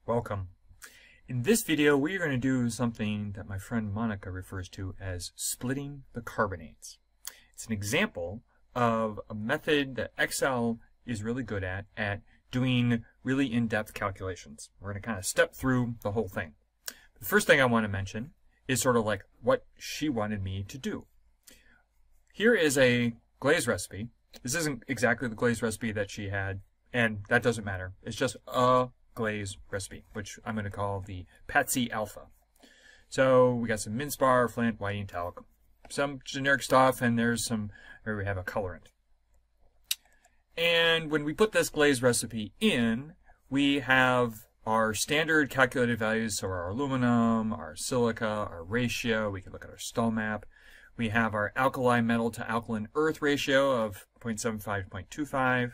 Welcome. In this video, we are going to do something that my friend Monica refers to as splitting the carbonates. It's an example of a method that Excel is really good at doing really in-depth calculations. We're going to kind of step through the whole thing. The first thing I want to mention is sort of like what she wanted me to do. Here is a glaze recipe. This isn't exactly the glaze recipe that she had, and that doesn't matter. It's just a glaze recipe, which I'm going to call the Patsy Alpha. So we got some mince bar, flint, whiting, talc, some generic stuff, and there's some where we have a colorant. And when we put this glaze recipe in, we have our standard calculated values, so our aluminum, our silica, our ratio. We can look at our stall map. We have our alkali metal to alkaline earth ratio of 0.75 to 0.25.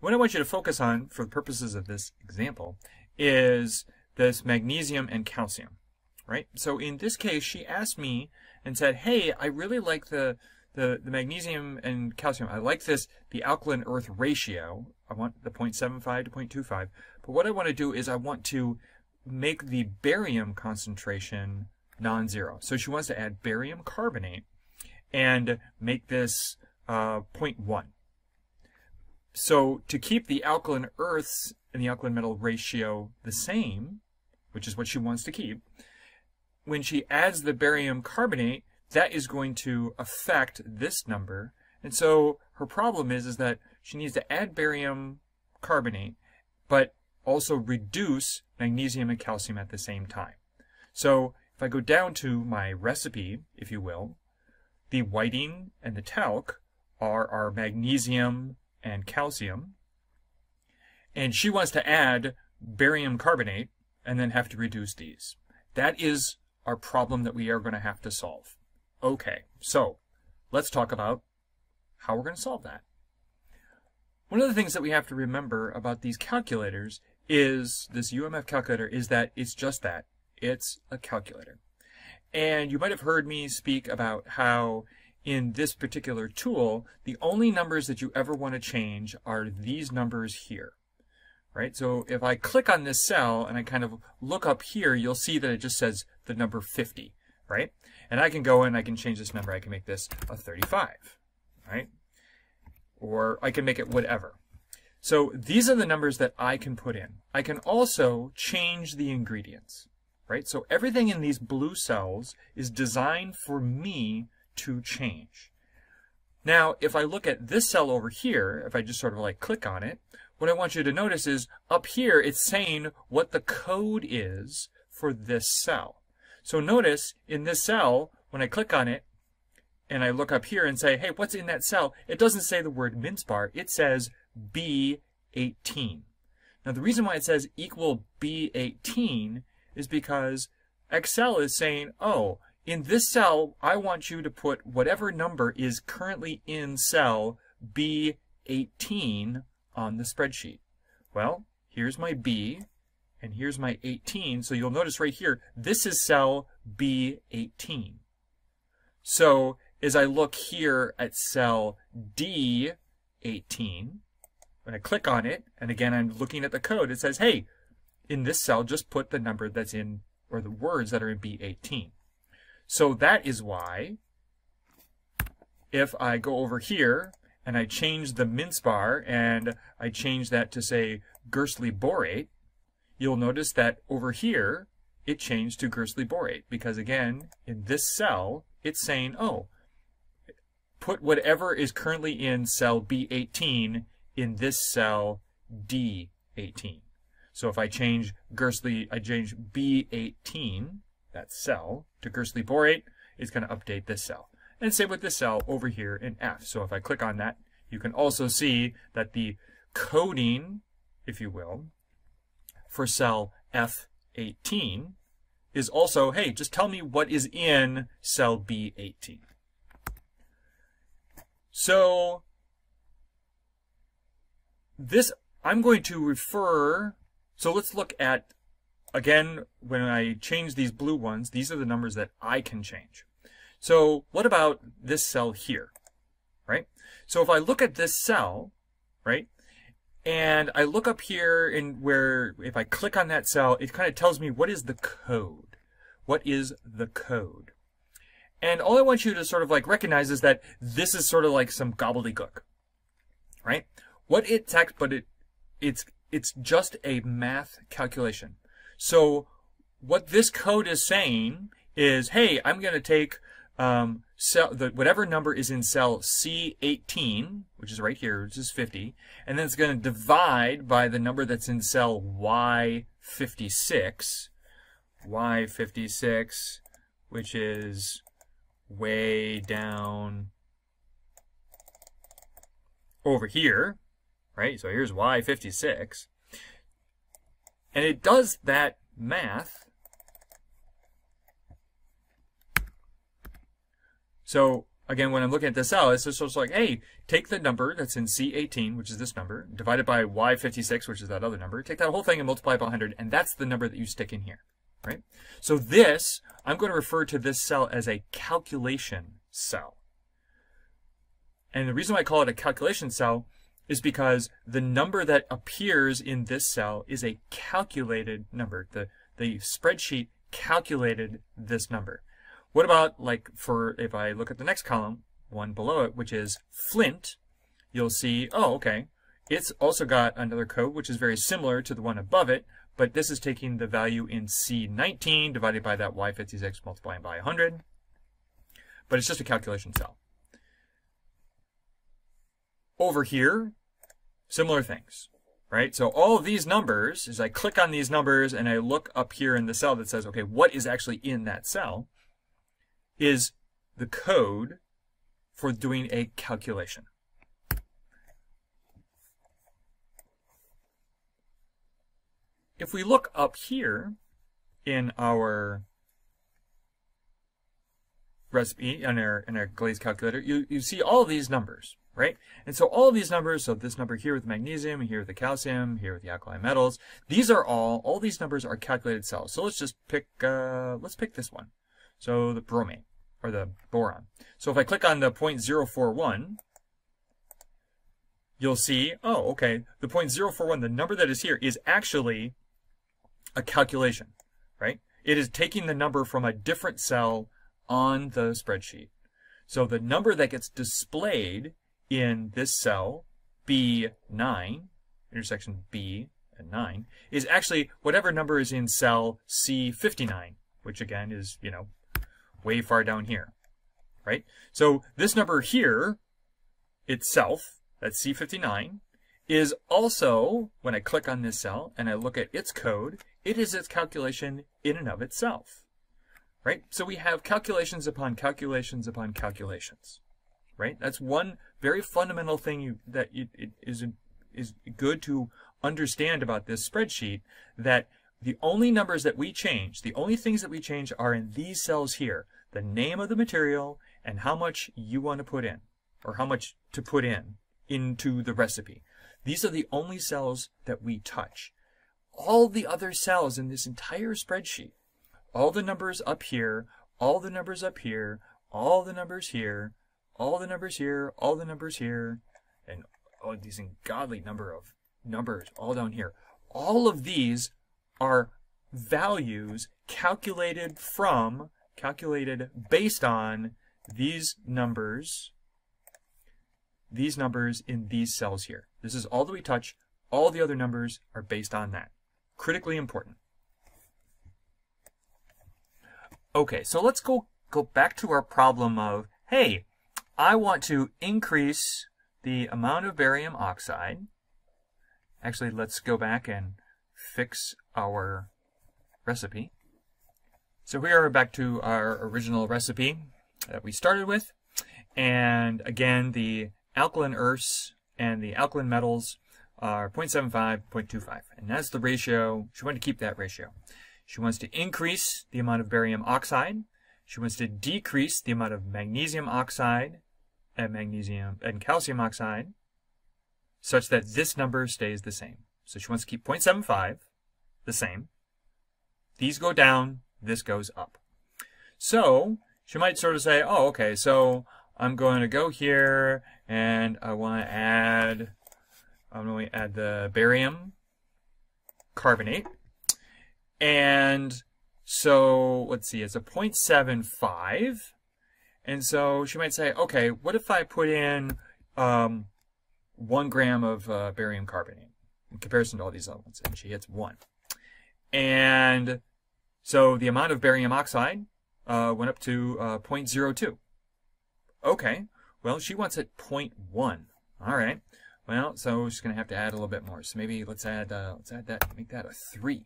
What I want you to focus on, for the purposes of this example, is this magnesium and calcium, right? So in this case, she asked me and said, hey, I really like the magnesium and calcium. I like the alkaline earth ratio. I want the 0.75 to 0.25. But what I want to do is I want to make the barium concentration non-zero. So she wants to add barium carbonate and make this 0.1. So to keep the alkaline earths and the alkaline metal ratio the same, which is what she wants to keep, when she adds the barium carbonate, that is going to affect this number. And so her problem is that she needs to add barium carbonate, but also reduce magnesium and calcium at the same time. So if I go down to my recipe, if you will, the whiting and the talc are our magnesium and calcium, and she wants to add barium carbonate and then have to reduce these. That is our problem that we are going to have to solve. Okay, so let's talk about how we're going to solve that. One of the things that we have to remember about these calculators is, this UMF calculator, is that it's just that. It's a calculator. And you might have heard me speak about how in this particular tool, the only numbers that you ever want to change are these numbers here, right? So if I click on this cell and I kind of look up here, you'll see that it just says the number 50, right? And I can go in, I can change this number. I can make this a 35, right? Or I can make it whatever. So these are the numbers that I can put in. I can also change the ingredients, right? So everything in these blue cells is designed for me to change. Now, if I look at this cell over here, if I just sort of like click on it, what I want you to notice is up here it's saying what the code is for this cell. So notice in this cell, when I click on it and I look up here and say, hey, what's in that cell? It doesn't say the word mince bar. It says B18. Now, the reason why it says equal B18 is because Excel is saying, oh, in this cell, I want you to put whatever number is currently in cell B18 on the spreadsheet. Well, here's my B, and here's my 18. So you'll notice right here, this is cell B18. So as I look here at cell D18, when I click on it, and again, I'm looking at the code, it says, hey, in this cell, just put the number that's in, or the words that are in B18. So that is why if I go over here and I change the mince bar and I change that to say Gersley borate, you'll notice that over here it changed to Gersley borate because again, in this cell, it's saying, oh, put whatever is currently in cell B18 in this cell D18. So if I change B18, that cell, to Gersley borate, it's going to update this cell. And same with this cell over here in F. So if I click on that, you can also see that the coding, if you will, for cell F18 is also, hey, just tell me what is in cell B18. So this, I'm going to refer, so let's look at, again, when I change these blue ones, these are the numbers that I can change. So what about this cell here, right? So if I look at this cell, right, And I look up here in where if I click on that cell, it kind of tells me what is the code. What is the code? And all I want you to sort of like recognize is that this is sort of like some gobbledygook, right? It's just a math calculation. So what this code is saying is, hey, I'm going to take whatever number is in cell C18, which is right here, which is 50, and then it's going to divide by the number that's in cell Y56, which is way down over here, right? So here's Y56. And it does that math. So again, when I'm looking at the cell, it's just like, hey, take the number that's in C18, which is this number, divide it by Y56, which is that other number, take that whole thing and multiply it by 100, and that's the number that you stick in here, right? So this, I'm going to refer to this cell as a calculation cell. And the reason why I call it a calculation cell is because the number that appears in this cell is a calculated number. The spreadsheet calculated this number. What about, like, if I look at the next column, one below it, which is Flint, you'll see, oh, okay, it's also got another code, which is very similar to the one above it, but this is taking the value in C19 divided by that Y56 multiplying by 100, but it's just a calculation cell. Over here, similar things, right? So all of these numbers, as I click on these numbers and I look up here in the cell that says, okay, what is actually in that cell, is the code for doing a calculation. If we look up here in our recipe, in our glaze calculator, you see all of these numbers, right? And so all of these numbers, so this number here with magnesium, here with the calcium, here with the alkali metals, these are all these numbers are calculated cells. So let's just pick, let's pick this one. So the bromate, or the boron. So if I click on the 0.041, you'll see, oh, okay, the 0.041, the number that is here is actually a calculation, right? It is taking the number from a different cell on the spreadsheet. So the number that gets displayed in this cell, B9, intersection B and 9, is actually whatever number is in cell C59, which again is, you know, way far down here, right? So this number here itself, that's C59, is also, when I click on this cell and I look at its code, it is its calculation in and of itself, right? So we have calculations upon calculations upon calculations, right? That's one very fundamental thing that is good to understand about this spreadsheet, that the only numbers that we change, the only things that we change are in these cells here, the name of the material and how much you want to put in, or how much to put in into the recipe. These are the only cells that we touch. All the other cells in this entire spreadsheet, all the numbers up here, all the numbers up here, all the numbers here, all the numbers here, all the numbers here, and oh, these ungodly number of numbers all down here. All of these are values calculated based on these numbers in these cells here. This is all that we touch. All the other numbers are based on that. Critically important. Okay, so let's go back to our problem of, hey, I want to increase the amount of barium oxide. Actually, let's go back and fix our recipe. So we are back to our original recipe that we started with. And again, the alkaline earths and the alkaline metals are 0.75, 0.25. And that's the ratio. She wanted to keep that ratio. She wants to increase the amount of barium oxide. She wants to decrease the amount of magnesium oxide and calcium oxide, such that this number stays the same. So she wants to keep 0.75 the same. These go down, this goes up. So she might sort of say, oh, okay, so I'm going to go here and I want to add I'm going to add the barium carbonate. And so, let's see, it's a 0.75. And so she might say, okay, what if I put in 1 gram of barium carbonate in comparison to all these other ones? And she hits 1. And so the amount of barium oxide went up to 0.02. Okay, well, she wants it 0.1. All right. Well, so she's going to have to add a little bit more. So maybe let's add that, make that a 3.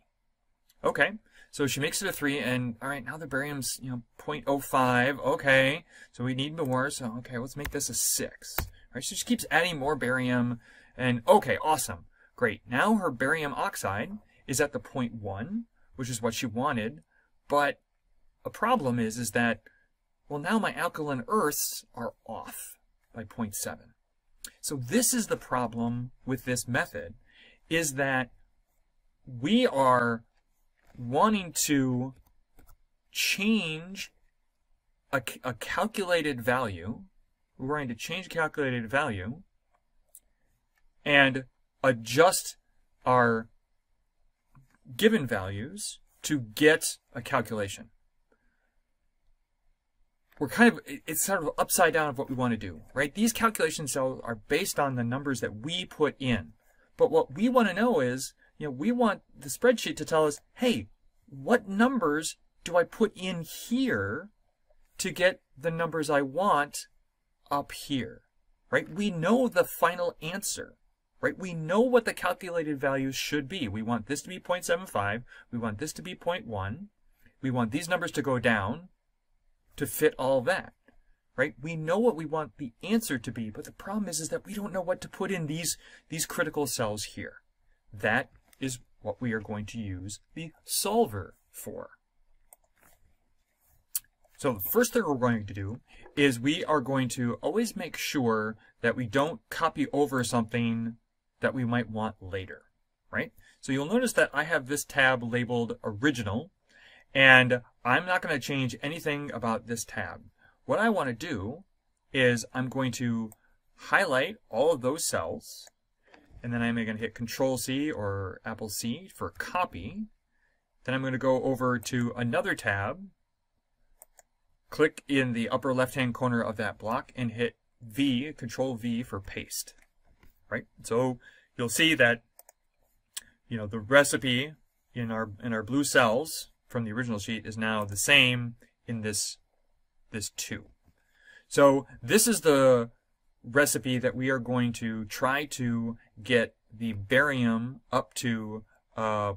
Okay, so she makes it a 3, and all right, now the barium's 0.05. Okay, so we need more. So okay, let's make this a 6. All right, so she keeps adding more barium, and okay, awesome, great. Now her barium oxide is at the 0.1, which is what she wanted, but a problem is that, well, now my alkaline earths are off by 0.7. So this is the problem with this method, is that we are wanting to change a calculated value. We're going to change a calculated value and adjust our given values to get a calculation. It's sort of upside down of what we want to do, right? These calculation cells are based on the numbers that we put in. But what we want to know is, we want the spreadsheet to tell us, hey, what numbers do I put in here to get the numbers I want up here, right? We know the final answer, right? We know what the calculated values should be. We want this to be 0.75. We want this to be 0.1. We want these numbers to go down to fit all that, right? We know what we want the answer to be, but the problem is that we don't know what to put in these critical cells here. That is what we are going to use the solver for. So the first thing we're going to do is we are going to always make sure that we don't copy over something that we might want later, right? So you'll notice that I have this tab labeled original, and I'm not going to change anything about this tab. What I want to do is I'm going to highlight all of those cells, and then I'm going to hit Control-C or Apple-C for copy. Then I'm going to go over to another tab, click in the upper left-hand corner of that block, and hit V, Control-V for paste. Right? So you'll see that the recipe in our blue cells from the original sheet is now the same in this 2. So this is the recipe that we are going to try to get the barium up to 0.1,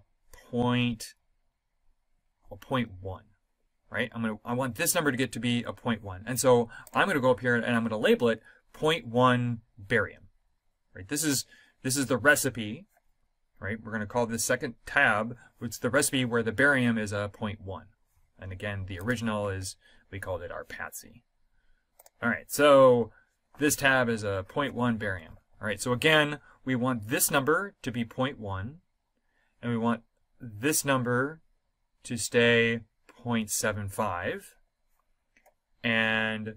right? I want this number to get to be a 0.1, and so I'm going to go up here and I'm going to label it 0.1 barium, right? This is the recipe, right? We're going to call this second tab, which is the recipe where the barium is a 0.1, and again the original is, we called it our Patsy. All right, so this tab is a 0.1 barium. All right, so again, we want this number to be 0.1, and we want this number to stay 0.75, and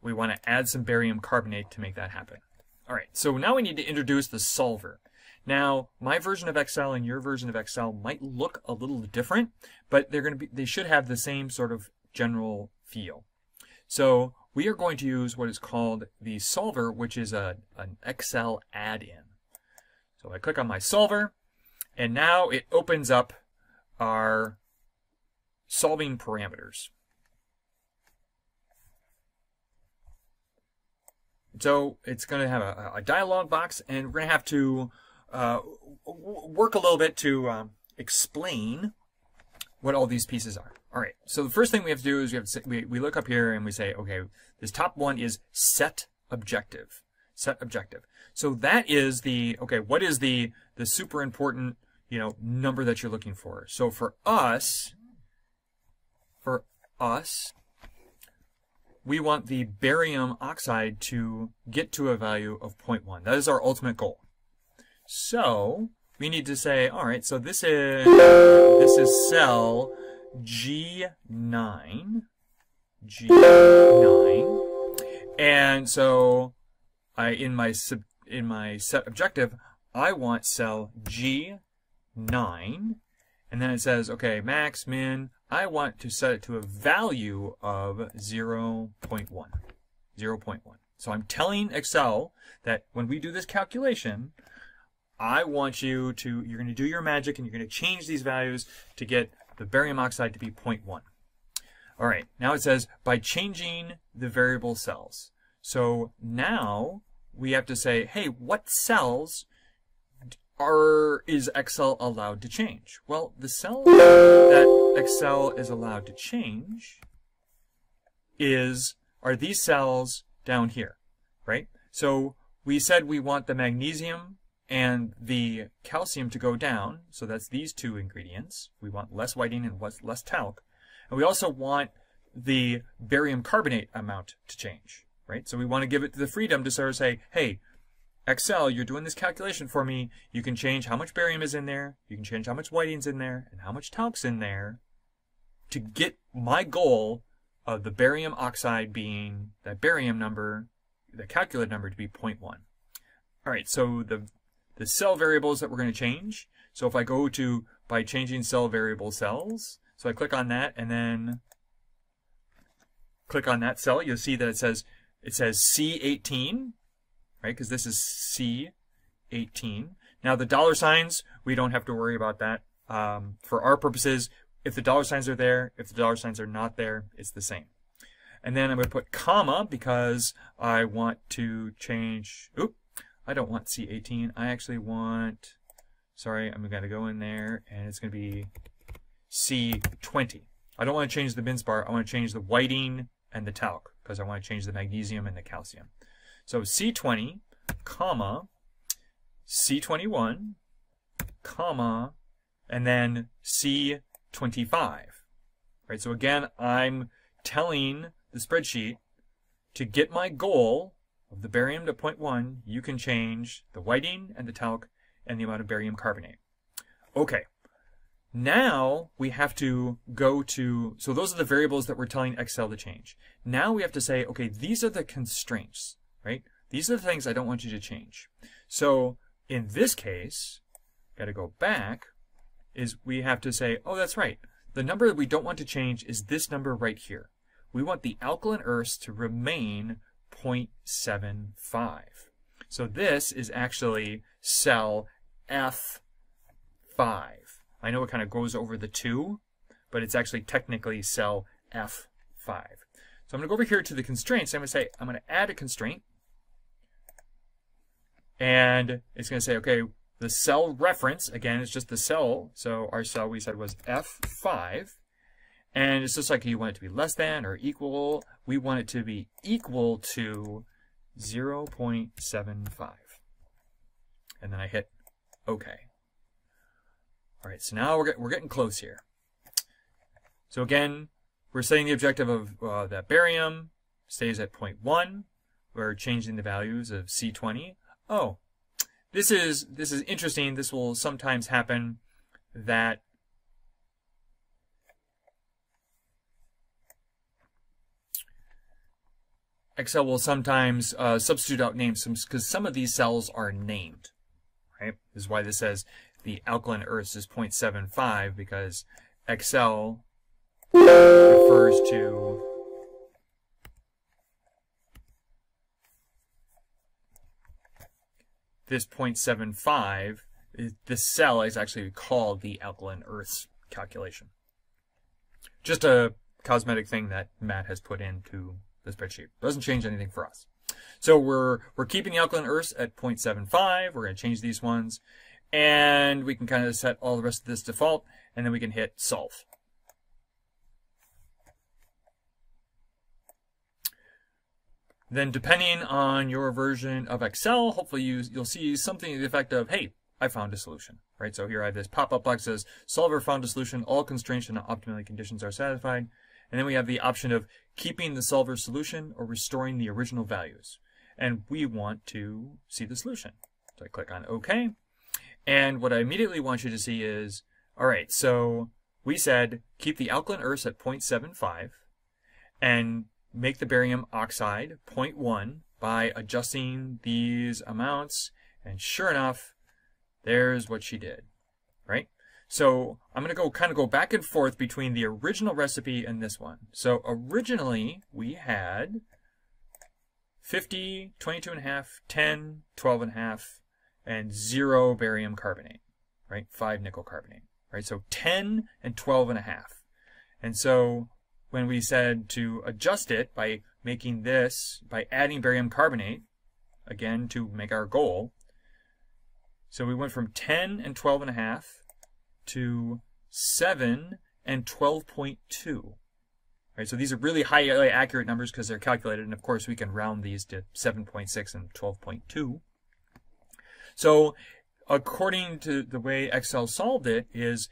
we want to add some barium carbonate to make that happen. All right, so now we need to introduce the solver. Now, my version of Excel and your version of Excel might look a little different, but they should have the same sort of general feel. So we are going to use what is called the solver, which is an Excel add-in. So I click on my solver, and now it opens up our solving parameters. So it's going to have a dialog box, and we're going to have to work a little bit to explain what all these pieces are. All right, so the first thing we have to do is we look up here and we say, okay, this top one is set objective. Set objective. So that is what is the super important, number that you're looking for. So for us, we want the barium oxide to get to a value of 0.1. That is our ultimate goal. So we need to say, all right, so this is cell G9, and so in my set objective, I want cell G9, and then it says, okay, max, min, I want to set it to a value of 0.1. 0.1. So I'm telling Excel that when we do this calculation, I want you to, you're going to do your magic and you're going to change these values to get the barium oxide to be 0.1. All right, now it says by changing the variable cells. So now we have to say, hey, what cells is Excel allowed to change? Well, the cells that Excel is allowed to change are these cells down here, right? So we said we want the magnesium and the calcium to go down, so that's these two ingredients. We want less whiting and less talc. And we also want the barium carbonate amount to change, right? So we want to give it the freedom to sort of say, hey, Excel, you're doing this calculation for me. You can change how much barium is in there. You can change how much whiting's in there and how much talc's in there to get my goal of the barium oxide being that barium number, the calculated number, to be 0.1. All right, so the cell variables that we're going to change. So if I go to by changing cell variable cells, so I click on that and then click on that cell, you'll see that it says C18. Right, because this is C18. Now the dollar signs, we don't have to worry about that. For our purposes, if the dollar signs are there, if the dollar signs are not there, it's the same. And then I'm going to put comma because I want to change, I don't want C18. I actually want, sorry, I'm going to go in there and it's going to be C20. I don't want to change the bins bar. I want to change the whiting and the talc because I want to change the magnesium and the calcium. So C20, comma, C21, comma, and then C25. Right? So again, I'm telling the spreadsheet to get my goal of the barium to 0.1, you can change the whiting and the talc and the amount of barium carbonate. Okay. Now we have to go to, so those are the variables that we're telling Excel to change. Now we have to say, okay, these are the constraints. Right? These are the things I don't want you to change. So in this case, got to go back, is we have to say, oh, that's right. The number that we don't want to change is this number right here. We want the alkaline earths to remain 0.75. So this is actually cell F5. I know it kind of goes over the 2, but it's actually technically cell F5. So I'm going to go over here to the constraints. I'm going to say, I'm going to add a constraint. And it's going to say, okay, the cell reference, again, it's just the cell. So our cell we said was F5. And it's just like you want it to be less than or equal. We want it to be equal to 0.75. And then I hit OK. All right, so now we're getting close here. So again, we're setting the objective of that barium stays at 0.1. We're changing the values of C20. Oh, this is interesting. This will sometimes happen that Excel will sometimes substitute out names because some of these cells are named. Right? This is why this says the alkaline earths is 0.75 because Excel refers to this 0.75, this cell is actually called the alkaline earths calculation. Just a cosmetic thing that Matt has put into the spreadsheet. Doesn't change anything for us. So we're keeping the alkaline earths at 0.75. We're going to change these ones. And we can kind of set all the rest of this default. And then we can hit solve. Then depending on your version of Excel, hopefully you'll see something to the effect of, hey, I found a solution, right? So here I have this pop-up box that says, solver found a solution, all constraints and optimally conditions are satisfied. And then we have the option of keeping the solver solution or restoring the original values. And we want to see the solution. So I click on OK. And what I immediately want you to see is, all right, so we said keep the alkaline earths at 0.75 and make the barium oxide 0.1 by adjusting these amounts. And sure enough, There's what she did, right? So I'm going to kind of go back and forth between the original recipe and this one. So originally we had 50, 22.5, 10, 12.5, and 0 barium carbonate, right? 5 nickel carbonate, right? So 10 and 12.5. And so when we said to adjust it by making this, by adding barium carbonate, again, to make our goal, so we went from 10 and 12.5 to 7 and 12.2. Right, so these are really highly accurate numbers because they're calculated, and of course we can round these to 7.6 and 12.2. So according to the way Excel solved it is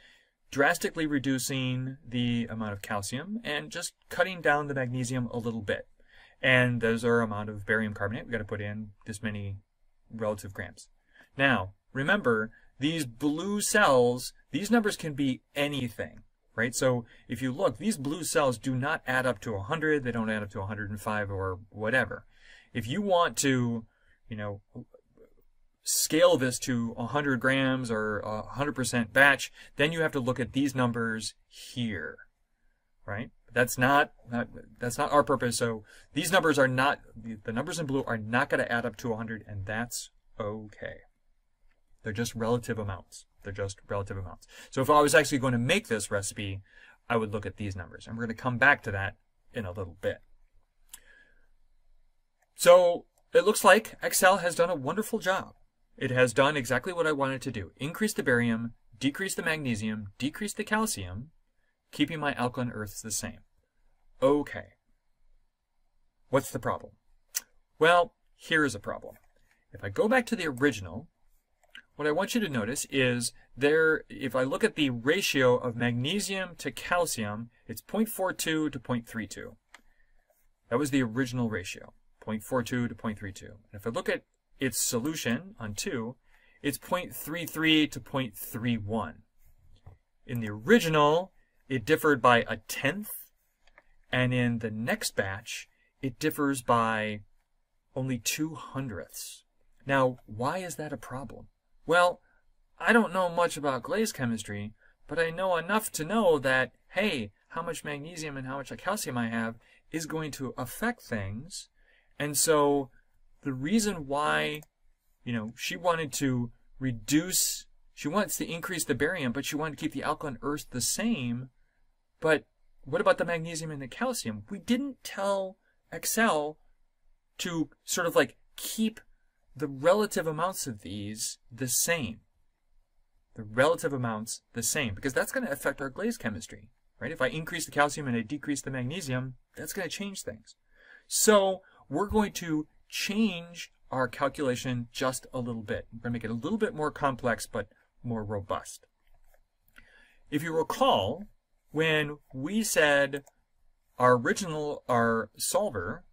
drastically reducing the amount of calcium and just cutting down the magnesium a little bit. And those are amount of barium carbonate. We've got to put in this many relative grams. Now, remember, these blue cells, these numbers can be anything, right? So if you look, these blue cells do not add up to 100, they don't add up to 105 or whatever. If you want to, you know, scale this to 100 grams or 100% batch, then you have to look at these numbers here, right? That's not our purpose. So these numbers are not, the numbers in blue are not going to add up to 100, and that's okay. They're just relative amounts. They're just relative amounts. So if I was actually going to make this recipe, I would look at these numbers. And we're going to come back to that in a little bit. So it looks like Excel has done a wonderful job. It has done exactly what I wanted to do. Increase the barium, decrease the magnesium, decrease the calcium, keeping my alkaline earths the same. Okay. What's the problem? Well, here is a problem. If I go back to the original, what I want you to notice is if I look at the ratio of magnesium to calcium, it's 0.42 to 0.32. That was the original ratio, 0.42 to 0.32. And if I look at its solution on 2, it's 0.33 to 0.31. In the original, it differed by 1/10, and in the next batch, it differs by only 0.02. Now, why is that a problem? Well, I don't know much about glaze chemistry, but I know enough to know that, hey, how much magnesium and how much calcium I have is going to affect things. And so the reason why, you know, she wanted to reduce, she wants to increase the barium, but she wanted to keep the alkaline earth the same. But what about the magnesium and the calcium? We didn't tell Excel to sort of like keep the relative amounts of these the same. The relative amounts the same, because that's going to affect our glaze chemistry, right? If I increase the calcium and I decrease the magnesium, that's going to change things. So we're going to change our calculation just a little bit. We're going to make it a little bit more complex, but more robust. If you recall, when we said our solver,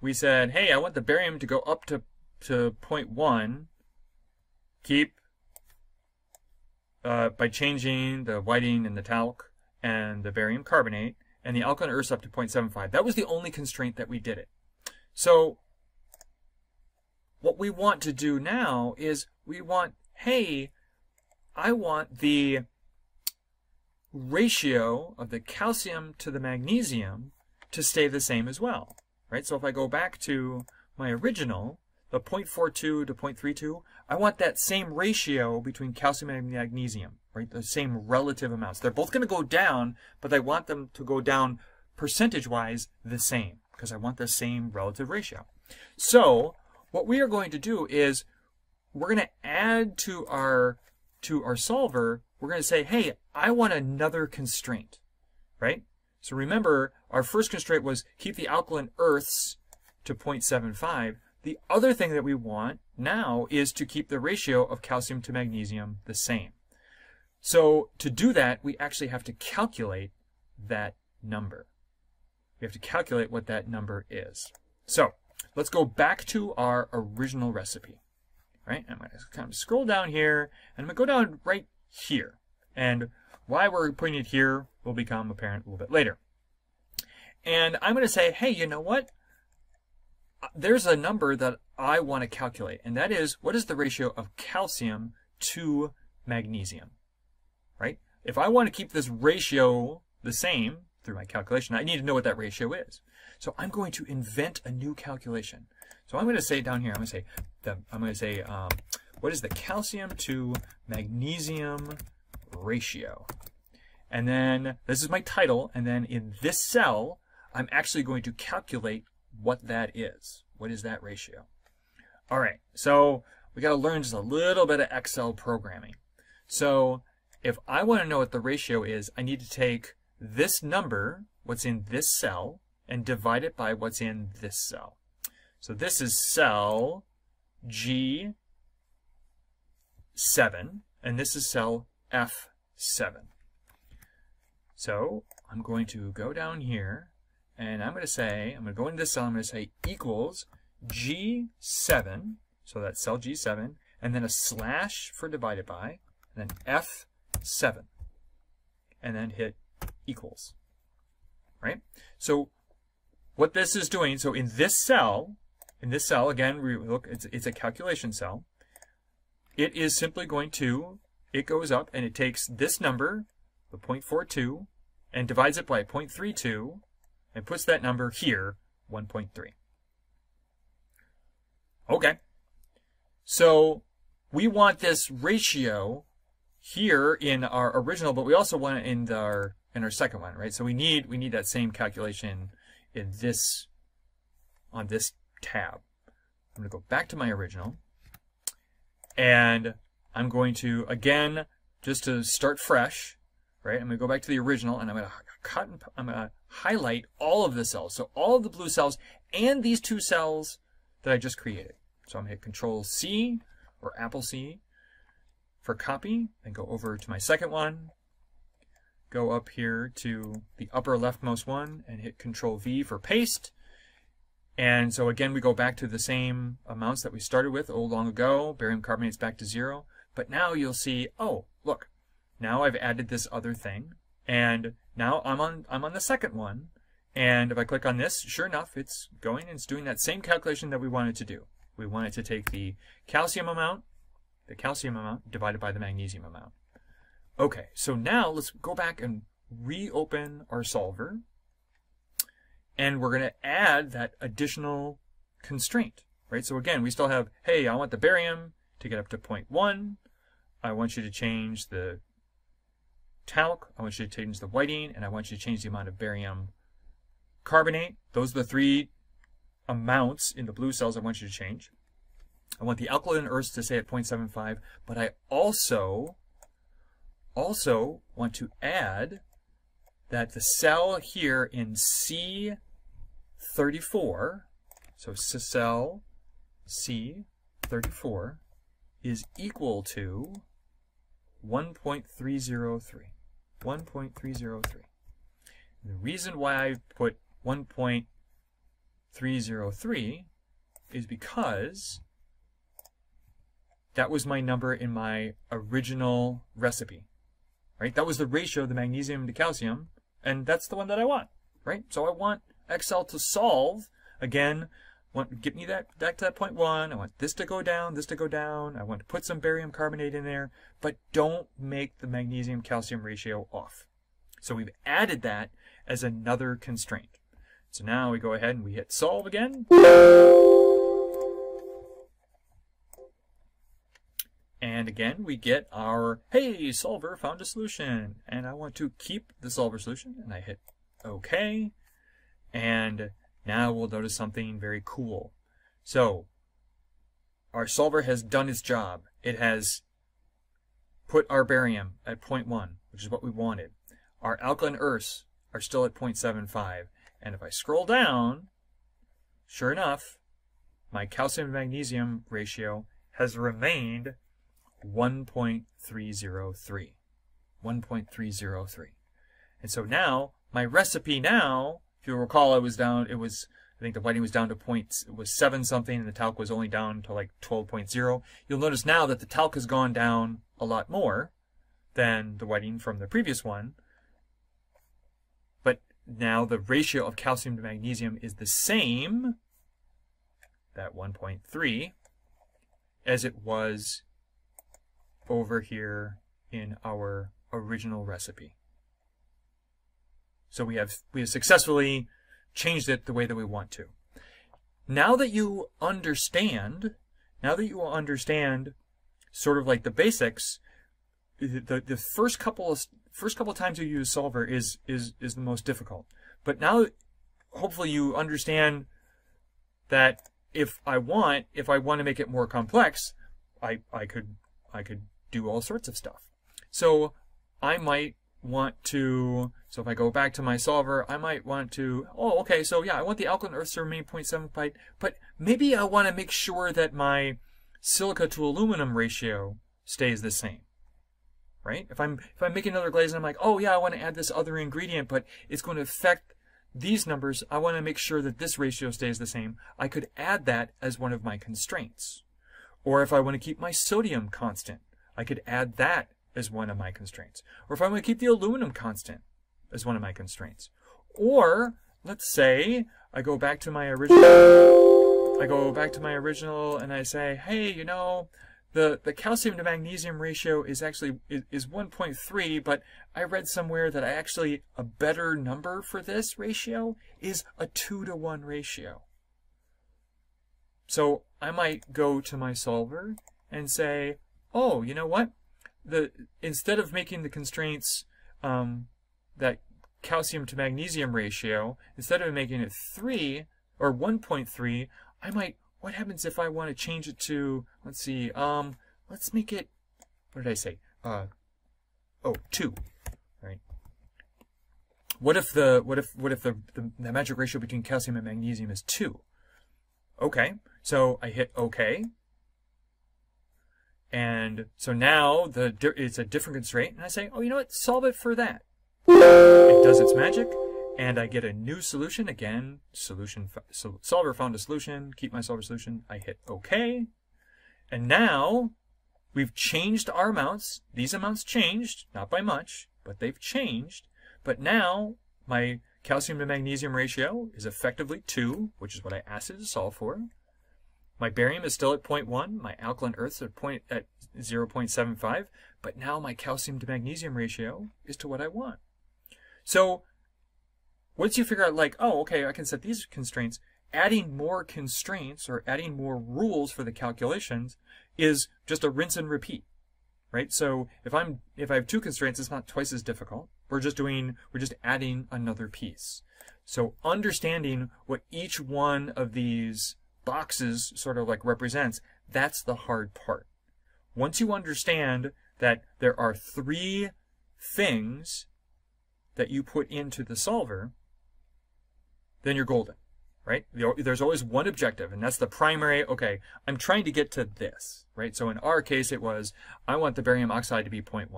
we said, hey, I want the barium to go up to 0.1, keep, by changing the whiting and the talc and the barium carbonate, and the alkaline earths up to 0.75. That was the only constraint that we did it. So what we want to do now is we want, hey, I want the ratio of the calcium to the magnesium to stay the same as well. Right? So if I go back to my original, the 0.42 to 0.32, I want that same ratio between calcium and magnesium, right? The same relative amounts. They're both going to go down, but I want them to go down percentage-wise the same, because I want the same relative ratio. So what we are going to do is we're going to add to our solver, we're going to say, hey, I want another constraint, right? So remember, our first constraint was keep the alkaline earths to 0.75. The other thing that we want now is to keep the ratio of calcium to magnesium the same. So to do that, we actually have to calculate that number. We have to calculate what that number is. So let's go back to our original recipe. Right? I'm going to kind of scroll down here, and I'm going to go down right here. And why we're putting it here will become apparent a little bit later. And I'm going to say, hey, you know what? there's a number that I want to calculate, and that is, what is the ratio of calcium to magnesium, right? If I want to keep this ratio the same through my calculation, I need to know what that ratio is. So I'm going to invent a new calculation. So I'm going to say down here, I'm going to say, what is the calcium to magnesium ratio? And then this is my title, and then in this cell, I'm actually going to calculate what that is. What is that ratio? All right, so we got to learn just a little bit of Excel programming. So if I want to know what the ratio is, I need to take this number, what's in this cell, and divide it by what's in this cell. So this is cell G7, and this is cell F7. So I'm going to go down here, and I'm going to go into this cell, I'm going to say equals G7, so that's cell G7, and then a slash for divided by, and then F7, and then hit equals, right? So what this is doing, so in this cell, again, look, it's a calculation cell. It is simply going to, it goes up and it takes this number, the 0.42, and divides it by 0.32, and puts that number here, 1.3. Okay. So we want this ratio here in our original, but we also want it in our second one, right? So we need that same calculation in this, on this tab. I'm going to go back to my original, and I'm going to, again, just to start fresh, right? I'm going to go back to the original, and I'm going to highlight all of the cells. So all of the blue cells and these two cells that I just created. So I'm going to hit Control C or Apple C for copy, and go over to my second one, go up here to the upper leftmost one and hit Control V for paste. And so again, we go back to the same amounts that we started with long ago. Barium carbonate's back to 0. But now you'll see, oh, look, now I've added this other thing, and now I'm on the second one. And if I click on this, sure enough, it's going and it's doing that same calculation that we wanted to do. We wanted to take the calcium amount divided by the magnesium amount. Okay, so now let's go back and reopen our solver, and we're going to add that additional constraint, right? So again, we still have, hey, I want the barium to get up to 0.1. I want you to change the talc. I want you to change the whiting, and I want you to change the amount of barium carbonate. Those are the three amounts in the blue cells I want you to change. I want the alkaline earths to stay at 0.75, but I also want to add that the cell here in C34, so cell C34 is equal to 1.303. 1.303. The reason why I put 1.303 is because that was my number in my original recipe, right? That was the ratio of the magnesium to calcium, and that's the one that I want, right? So I want Excel to solve, again, get me back to that 0.1. I want this to go down, this to go down. I want to put some barium carbonate in there, but don't make the magnesium-calcium ratio off. So we've added that as another constraint. So now we go ahead and we hit solve again. And again, we get our, hey, solver found a solution. And I want to keep the solver solution, and I hit OK. And now we'll notice something very cool. So our solver has done its job. It has put our barium at 0.1, which is what we wanted. Our alkaline earths are still at 0.75. And if I scroll down, sure enough, my calcium to magnesium ratio has remained 1.303. 1.303. And so now, my recipe now, if you'll recall, I think the whiting was down to it was 7 something, and the talc was only down to like 12.0. You'll notice now that the talc has gone down a lot more than the whiting from the previous one. But now the ratio of calcium to magnesium is the same that 1.3 as it was over here in our original recipe. So we have successfully changed it the way that we want to. Now that you understand sort of like the basics, the first couple of times you use solver is the most difficult. But now hopefully you understand that if I want to make it more complex, I could do all sorts of stuff. So I might want to, so if I go back to my solver, I might want to, oh, okay, so yeah, I want the alkaline earths to remain 0.75, but maybe I want to make sure that my silica to aluminum ratio stays the same, right? If I'm making another glaze and I'm like, oh yeah, I want to add this other ingredient, but it's going to affect these numbers, I want to make sure that this ratio stays the same. I could add that as one of my constraints. Or if I want to keep my sodium constant, I could add that as one of my constraints. Or if I want to keep the aluminum constant as one of my constraints. Or let's say I go back to my original and I say, hey, you know, the calcium to magnesium ratio is actually is 1.3, but I read somewhere that a better number for this ratio is a 2-to-1 ratio. So I might go to my solver and say, oh, you know what? Instead of making the constraints that calcium to magnesium ratio, instead of making it 3 or 1.3, I might, what happens if I want to change it to, let's see, let's make it, what did I say? 2, right? What if the magic ratio between calcium and magnesium is 2? Okay, so I hit OK. And so now it's a different constraint, and I say, oh, you know what, solve it for that. It does its magic, and I get a new solution. Again, solver found a solution, keep my solver solution. I hit OK. And now we've changed our amounts. These amounts changed, not by much, but they've changed. But now my calcium to magnesium ratio is effectively 2, which is what I asked it to solve for. My barium is still at 0.1, my alkaline earths are at 0.75, but now my calcium to magnesium ratio is to what I want. So once you figure out, like, oh, okay, I can set these constraints, adding more constraints or adding more rules for the calculations is just a rinse and repeat, right? So if I have 2 constraints, it's not twice as difficult. We're just adding another piece. So understanding what each one of these boxes sort of like represents, that's the hard part. Once you understand that there are 3 things that you put into the solver, then you're golden, right? There's always one objective, and that's the primary, okay, I'm trying to get to this, right? So in our case, it was, I want the barium oxide to be 0.1.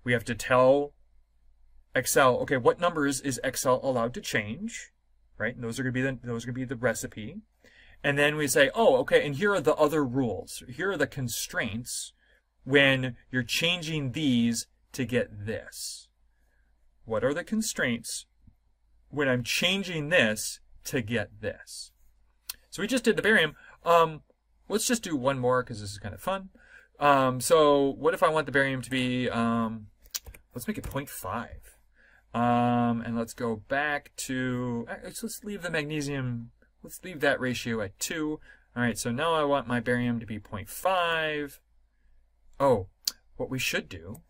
We have to tell Excel, okay, what numbers is Excel allowed to change? Right? And those are going to be the recipe. And then we say, oh, okay, and here are the other rules. Here are the constraints when you're changing these to get this. What are the constraints when I'm changing this to get this? So we just did the barium. Let's just do one more because this is kind of fun. So what if I want the barium to be, let's make it 0.5. And let's go back to, let's leave the magnesium, let's leave that ratio at 2. All right, so now I want my barium to be 0.5. Oh, what we should do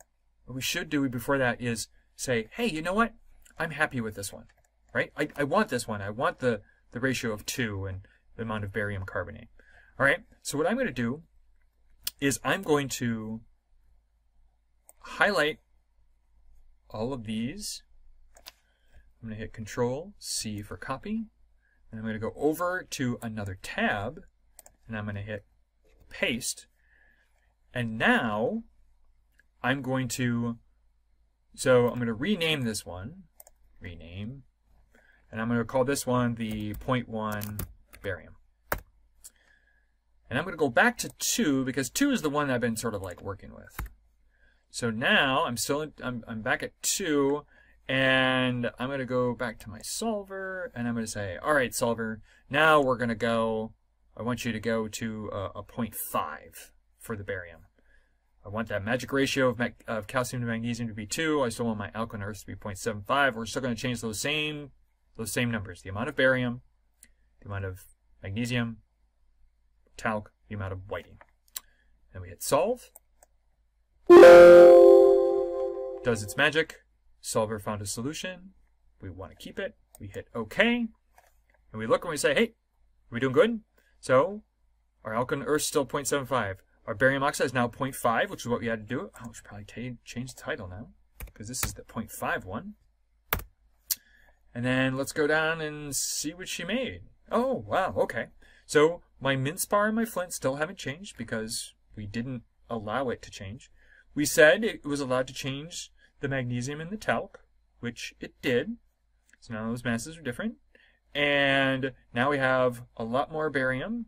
before that is say, hey, you know what? I'm happy with this one, right? I want this one. I want the ratio of 2 and the amount of barium carbonate. All right, so what I'm going to do is I'm going to highlight all of these. I'm going to hit Control-C for copy, and I'm going to go over to another tab, and I'm going to hit Paste. And now I'm going to rename this one, and I'm going to call this one the 0.1 barium. And I'm going to go back to 2 because 2 is the one that I've been sort of like working with. So now I'm back at 2. And I'm going to go back to my solver, and I'm going to say, all right, solver, now we're going to go, I want you to go to a 0.5 for the barium. I want that magic ratio of calcium to magnesium to be 2. I still want my alkaline earths to be 0.75. We're still going to change those same numbers. The amount of barium, the amount of magnesium, talc, the amount of whiting. And we hit solve. Does its magic. Solver found a solution. We want to keep it. We hit OK. And we look and we say, hey, are we doing good? So our alkaline earth is still 0.75. Our barium oxide is now 0.5, which is what we had to do. Oh, we should probably change the title now, because this is the 0.5 one. And then let's go down and see what she made. Oh, wow, okay. So my min spar and my flint still haven't changed because we didn't allow it to change. We said it was allowed to change the magnesium and the talc, which it did. So now those masses are different. And now we have a lot more barium.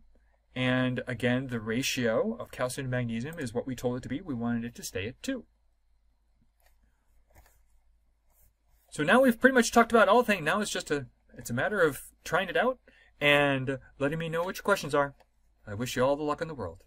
And again, the ratio of calcium to magnesium is what we told it to be. We wanted it to stay at 2. So now we've pretty much talked about all things. Now it's a matter of trying it out and letting me know what your questions are. I wish you all the luck in the world.